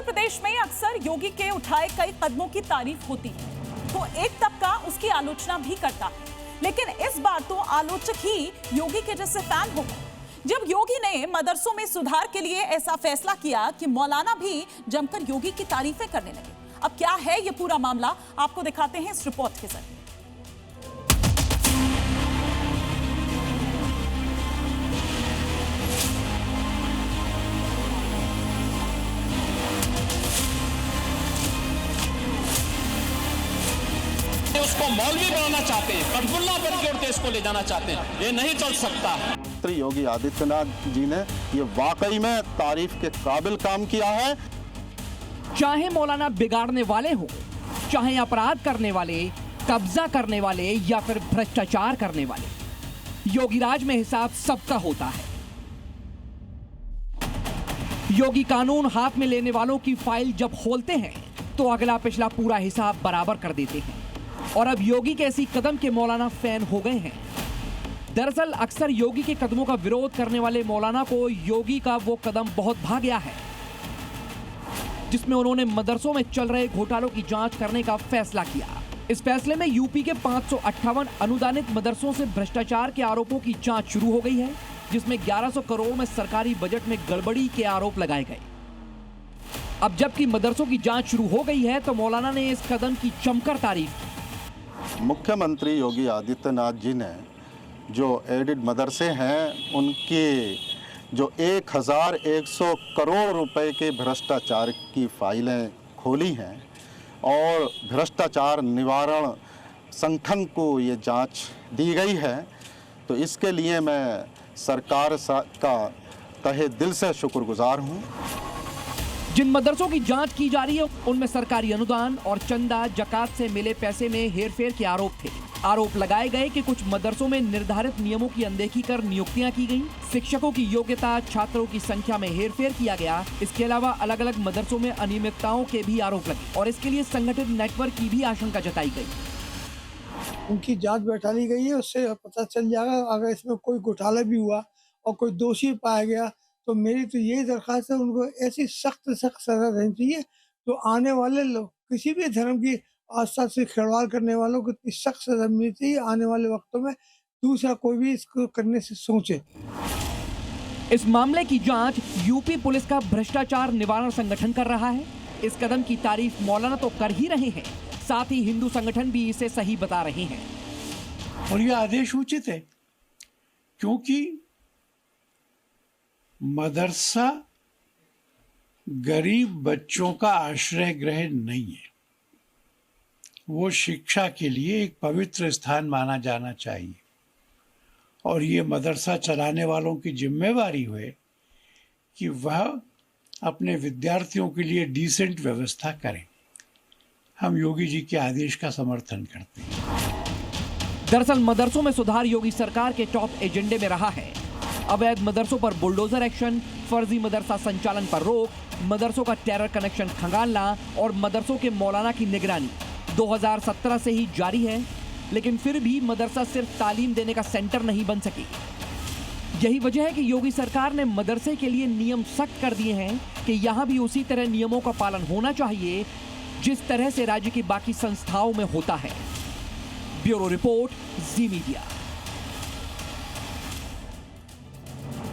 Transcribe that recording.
प्रदेश में अक्सर योगी के उठाए कई कदमों की तारीफ होती है तो एक तबका उसकी आलोचना भी करता है, लेकिन इस बार तो आलोचक ही योगी के जैसे फैन हो गए जब योगी ने मदरसों में सुधार के लिए ऐसा फैसला किया कि मौलाना भी जमकर योगी की तारीफें करने लगे। अब क्या है ये पूरा मामला, आपको दिखाते हैं इस रिपोर्ट के जरिए। उसको मौलवी बनाना चाहते हैं, कटबुल्ला बन के देश को ले जाना चाहते हैं, ये नहीं चल सकता। योगी आदित्यनाथ जी ने ये वाकई में तारीफ के काबिल काम किया है। चाहे मौलाना बिगाड़ने वाले हो, चाहे अपराध करने वाले, कब्जा करने वाले या फिर भ्रष्टाचार करने वाले, योगी राज में हिसाब सबका होता है। योगी कानून हाथ में लेने वालों की फाइल जब खोलते हैं तो अगला पिछला पूरा हिसाब बराबर कर देते हैं। और अब योगी के ऐसी कदम के मौलाना फैन हो गए हैं। दरअसल अक्सर योगी के कदमों का विरोध करने वाले मौलाना को योगी का वो कदम बहुत भा गया है जिसमें उन्होंने मदरसों में चल रहे घोटालों की जांच करने का फैसला किया। इस फैसले में यूपी के 558 अनुदानित मदरसों से भ्रष्टाचार के आरोपों की जांच शुरू हो गई है, जिसमें 1100 करोड़ में सरकारी बजट में गड़बड़ी के आरोप लगाए गए। अब जबकि मदरसों की जांच शुरू हो गई है तो मौलाना ने इस कदम की जमकर तारीफ की। मुख्यमंत्री योगी आदित्यनाथ जी ने जो एडिड मदरसे हैं उनके जो 1100 करोड़ रुपए के भ्रष्टाचार की फाइलें खोली हैं और भ्रष्टाचार निवारण संगठन को ये जांच दी गई है, तो इसके लिए मैं सरकार का तहे दिल से शुक्रगुजार हूँ। जिन मदरसों की जांच की जा रही है उनमें सरकारी अनुदान और चंदा जकात से मिले पैसे में हेरफेर के आरोप थे। आरोप लगाए गए कि कुछ मदरसों में निर्धारित नियमों की अनदेखी कर नियुक्तियां की गईं, शिक्षकों की योग्यता, छात्रों की संख्या में हेरफेर किया गया। इसके अलावा अलग अलग मदरसों में अनियमितताओं के भी आरोप लगे और इसके लिए संगठित नेटवर्क की भी आशंका जताई गई। उनकी जांच बैठा ली गई है, उससे पता चल जाएगा अगर इसमें कोई घोटाला भी हुआ और कोई दोषी पाया गया तो मेरी तो यही दरख्वास्त है उनको ऐसी सख्त सजा देनी चाहिए तो आने वाले लोग किसी भी धर्म की आस्था से खिलवाड़ करने वालों को इतनी सख्त सजा मिलनी चाहिए आने वाले वक्तों में दूसरा कोई भी इसको करने से सोचे। इस मामले की जांच यूपी पुलिस का भ्रष्टाचार निवारण संगठन कर रहा है। इस कदम की तारीफ मौलाना तो कर ही रहे हैं, साथ ही हिंदू संगठन भी इसे सही बता रहे हैं। और यह आदेश उचित है क्योंकि मदरसा गरीब बच्चों का आश्रय गृह नहीं है, वो शिक्षा के लिए एक पवित्र स्थान माना जाना चाहिए और ये मदरसा चलाने वालों की जिम्मेवारी है कि वह अपने विद्यार्थियों के लिए डिसेंट व्यवस्था करें। हम योगी जी के आदेश का समर्थन करते हैं। दरअसल मदरसों में सुधार योगी सरकार के टॉप एजेंडे में रहा है। अवैध मदरसों पर बुलडोजर एक्शन, फर्जी मदरसा संचालन पर रोक, मदरसों का टेरर कनेक्शन खंगालना और मदरसों के मौलाना की निगरानी 2017 से ही जारी है, लेकिन फिर भी मदरसा सिर्फ तालीम देने का सेंटर नहीं बन सकी। यही वजह है कि योगी सरकार ने मदरसे के लिए नियम सख्त कर दिए हैं कि यहां भी उसी तरह नियमों का पालन होना चाहिए जिस तरह से राज्य की बाकी संस्थाओं में होता है। ब्यूरो रिपोर्ट, जी मीडिया।